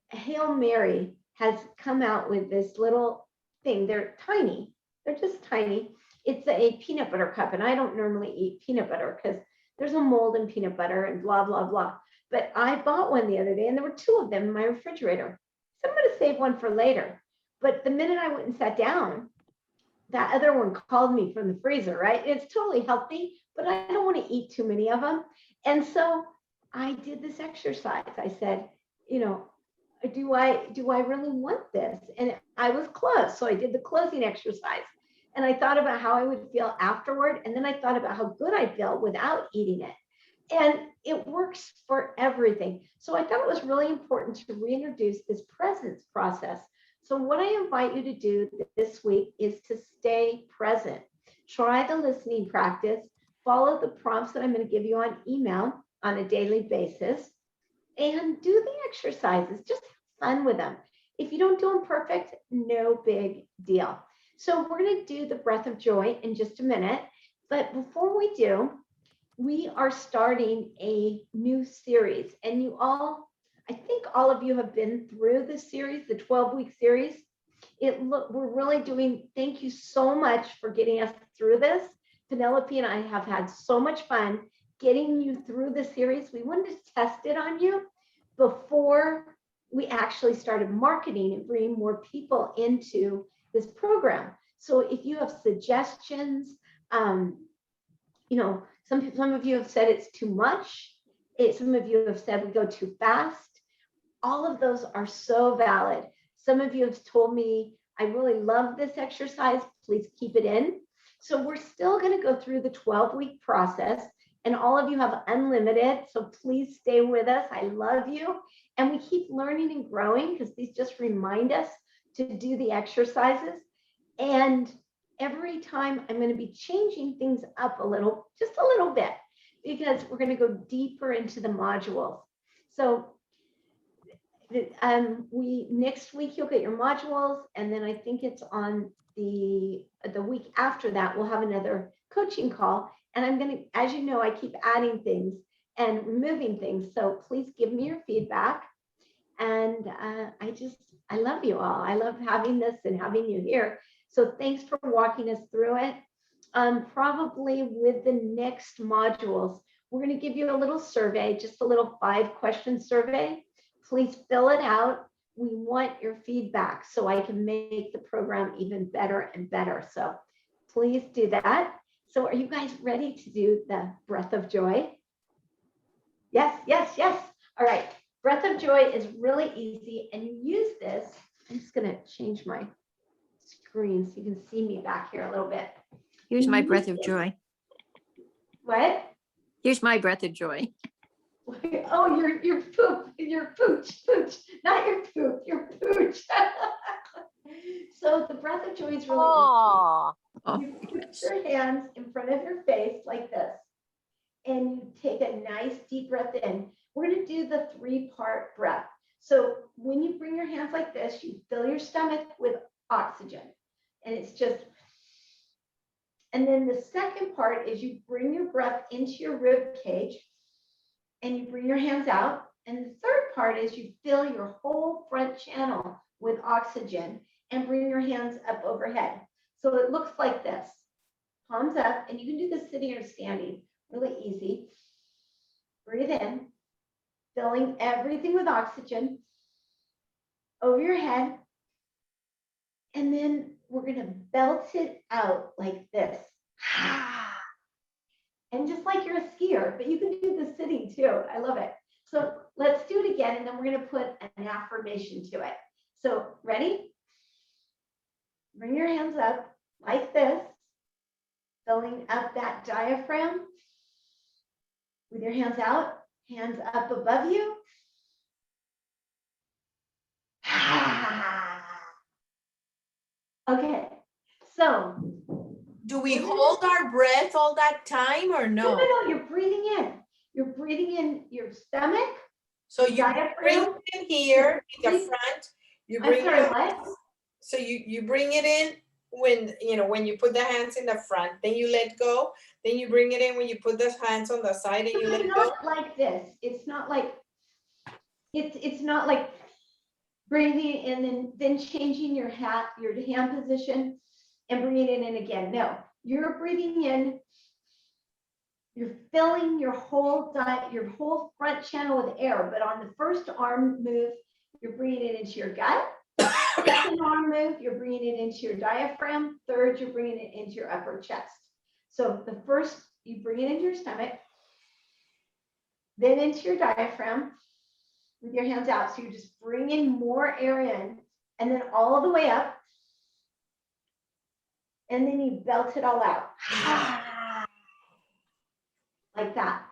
Hail Mary has come out with this little thing. They're tiny. They're just tiny. It's a peanut butter cup. And I don't normally eat peanut butter because there's a mold in peanut butter and blah, blah, blah. But I bought one the other day and there were 2 of them in my refrigerator. So I'm going to save one for later. But the minute I went and sat down, that other one called me from the freezer, right? It's totally healthy, but I don't want to eat too many of them. And so I did this exercise. I said, you know, do I really want this? And I was close. So I did the closing exercise. And I thought about how I would feel afterward. And then I thought about how good I'd feel without eating it. And it works for everything. So I thought it was really important to reintroduce this presence process. So what I invite you to do this week is to stay present. Try the listening practice, follow the prompts that I'm going to give you on email on a daily basis, and do the exercises. Just have fun with them. If you don't do them perfect, no big deal. So we're going to do the breath of joy in just a minute. But before we do, we are starting a new series, and you all, I think all of you have been through this series, the 12-week series. We're really doing, thank you so much for getting us through this. Penelope and I have had so much fun getting you through the series. We wanted to test it on you before we actually started marketing and bringing more people into this program. So if you have suggestions, you know, some of you have said it's too much. Some of you have said we go too fast. All of those are so valid. Some of you have told me, I really love this exercise, please keep it in. So we're still going to go through the 12-week process, and all of you have unlimited, so please stay with us. I love you. And we keep learning and growing because these just remind us to do the exercises. And every time I'm going to be changing things up a little, just a little bit, because we're going to go deeper into the modules. So next week you'll get your modules, and then I think it's on the week after that we'll have another coaching call, and I'm going to, as you know, I keep adding things and removing things, so please give me your feedback. And I love you all. I love having this and having you here. So thanks for walking us through it. Probably with the next modules, we're going to give you a little survey, just a little 5-question survey. Please fill it out. We want your feedback so I can make the program even better and better. So please do that. So are you guys ready to do the breath of joy? Yes, yes, yes. All right. Breath of joy is really easy, and you use this. I'm just going to change my screen so you can see me back here a little bit. Here's my breath of joy. What? Here's my breath of joy. Oh, your poop, your pooch, not your poop, your pooch. So the breath of joy is really Aww. easy. You put your hands in front of your face like this, and you take a nice deep breath in. We're going to do the 3-part breath. So when you bring your hands like this, you fill your stomach with oxygen, and it's just, and then the second part is you bring your breath into your rib cage, and you bring your hands out. And the third part is you fill your whole front channel with oxygen and bring your hands up overhead. So it looks like this, palms up, and you can do this sitting or standing, really easy. Breathe in, filling everything with oxygen over your head. And then we're going to belt it out like this. And just like you're a skier, but you can do the sitting too. I love it. So let's do it again, and then we're going to put an affirmation to it. So ready? Bring your hands up like this, filling up that diaphragm with your hands out, hands up above you. Okay, so Do we hold our breath all that time or no, no? you're breathing in. You're breathing in your stomach. So you bring Diaphragm. it in here in the Breathe. front. You I'm bring sorry, it. what? So you bring it in when you put the hands in the front, then you let go. Then you bring it in when you put the hands on the side and you let go. Not like this. It's not like it's not like breathing and then changing your hand position and bringing it in again. No, you're breathing in. You're filling your whole front channel with air, but on the first arm move, you're bringing it into your gut. Second arm move, you're bringing it into your diaphragm. Third, you're bringing it into your upper chest. So the first, you bring it into your stomach, then into your diaphragm with your hands out. So you're just bringing more air in, and then all the way up, and then you belt it all out. Like that.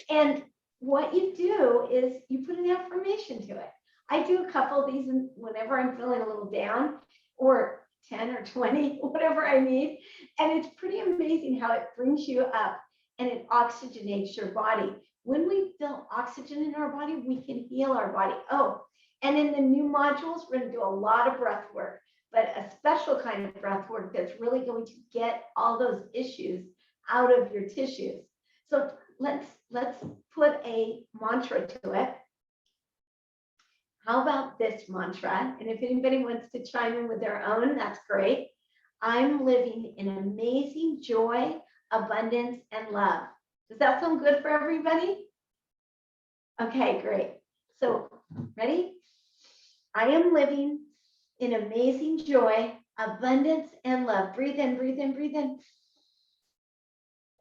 And what you do is you put an affirmation to it. I do a couple of these whenever I'm feeling a little down, or 10 or 20, whatever I need. And it's pretty amazing how it brings you up and it oxygenates your body. When we feel oxygen in our body, we can heal our body. Oh, and in the new modules, we're going to do a lot of breath work, but a special kind of breath work that's really going to get all those issues out of your tissues. So let's put a mantra to it. How about this mantra? And if anybody wants to chime in with their own, that's great. I'm living in amazing joy, abundance, and love. Does that sound good for everybody? Okay, great. So, ready? I am living in amazing joy, abundance, and love. Breathe in, breathe in, breathe in.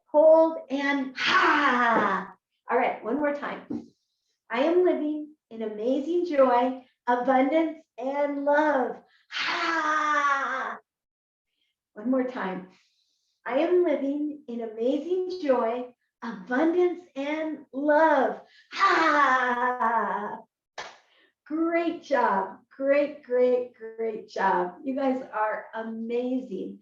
Hold and ha. All right, one more time. I am living in amazing joy, abundance, and love. Ha. One more time. I am living in amazing joy, abundance, and love. Ha. Great job. Great, great, great job. You guys are amazing.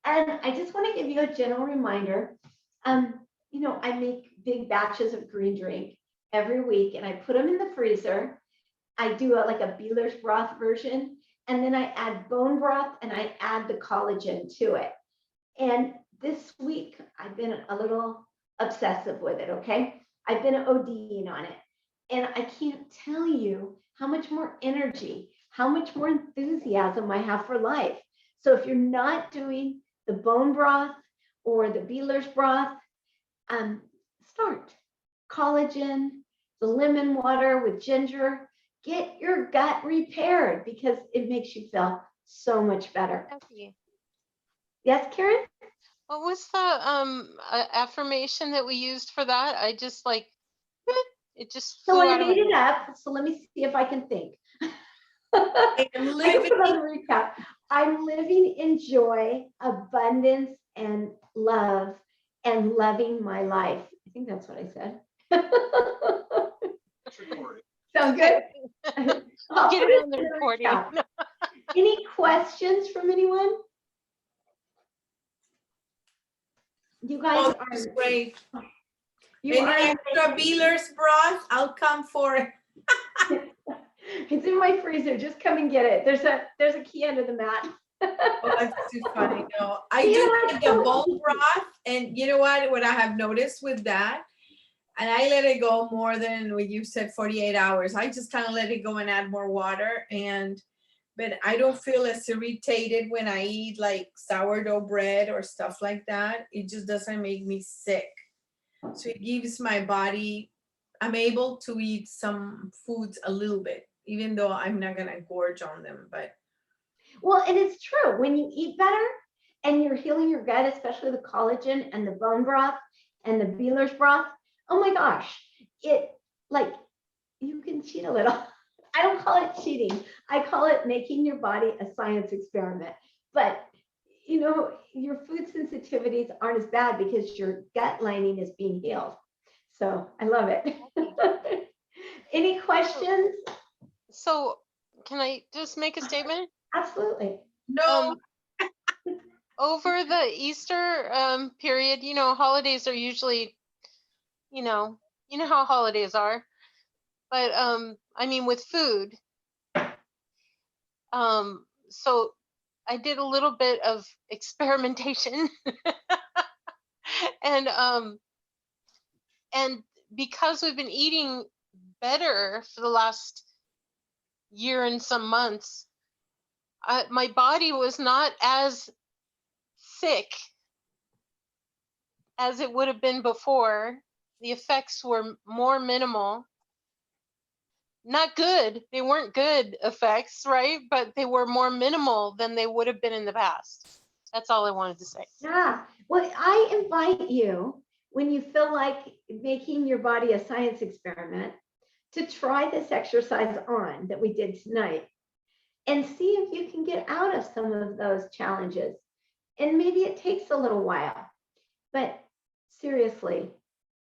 And I just want to give you a general reminder. I make big batches of green drink every week and I put them in the freezer. I do like a Beeler's broth version, and then I add bone broth and I add the collagen to it. And this week I've been a little obsessive with it, okay? I've been ODing on it. And I can't tell you how much more energy, how much more enthusiasm I have for life. So if you're not doing the bone broth or the Beeler's broth, start. Collagen, the lemon water with ginger, get your gut repaired because it makes you feel so much better. Kathy, Yes, Karen? what was the affirmation that we used for that? I just like it just So flew I out of my made it head. up. So let me see if I can think. I am I can living. put on the recap. I'm living in joy, abundance, and love, and loving my life. I think that's what I said. Sound good? I'll get put it on the in recording. recap. Any questions from anyone? You guys Oh, are that's great. you Any are extra Beeler's broth? I'll come for it. It's in my freezer. Just come and get it. There's a key under the mat. Oh, that's too funny. No, I You do know, like it's the so bone easy. broth, and you know what I have noticed with that, and I let it go more than what you said, 48 hours. I just kind of let it go and add more water, but I don't feel as irritated when I eat like sourdough bread or stuff like that. It just doesn't make me sick. So it gives my body, I'm able to eat some foods a little bit, even though I'm not gonna gorge on them, but Well, and it's true. When you eat better and you're healing your gut, especially the collagen and the bone broth and the Beeler's broth, oh my gosh, it like you can cheat a little. I don't call it cheating. I call it making your body a science experiment. But your food sensitivities aren't as bad because your gut lining is being healed. So I love it. Any questions? So can I just make a statement? Absolutely. no. Over the Easter period, holidays are usually, you know how holidays are. But I mean with food. So I did a little bit of experimentation and because we've been eating better for the last year and some months, my body was not as sick as it would have been before. The effects were more minimal. Not good. They weren't good effects, right? But they were more minimal than they would have been in the past. That's all I wanted to say. Yeah. Well, I invite you, when you feel like making your body a science experiment, to try this exercise on that we did tonight and see if you can get out of some of those challenges. And maybe it takes a little while, but seriously,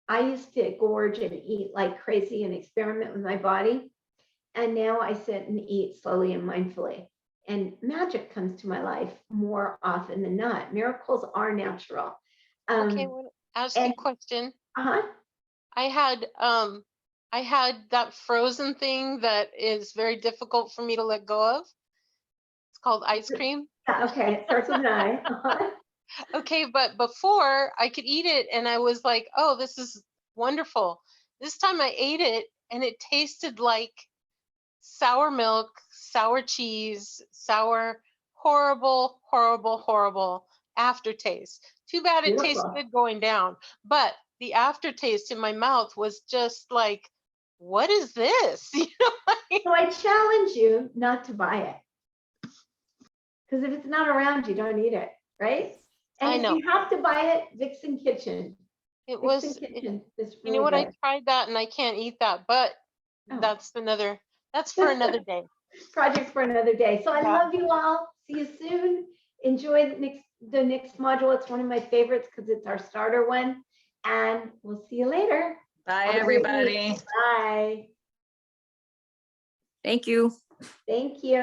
I used to gorge and eat like crazy and experiment with my body. And now I sit and eat slowly and mindfully. And magic comes to my life more often than not. Miracles are natural. Okay, well, ask you a and- question. Uh-huh. I had that frozen thing that is very difficult for me to let go of. It's called ice cream. Yeah, okay, it starts with an I. Uh-huh. Okay, but before I could eat it and I was like, oh, this is wonderful. This time I ate it and it tasted like sour milk, sour cheese, sour, horrible, horrible, horrible aftertaste. Too bad it tastes Beautiful. good going down, but the aftertaste in my mouth was just like, what is this? You know, like, So I challenge you not to buy it. Because if it's not around, you don't eat it, right? I And if know. you have to buy it, Vixen Kitchen. It Vixen was, Kitchen is you know really what, I good. tried that and I can't eat that, but Oh. that's for another day. Project for another day. So I Yeah. love you all. See you soon. Enjoy the next module. It's one of my favorites because it's our starter one. And we'll see you later. Bye, Have a great week. everybody. Bye. Thank you. Thank you.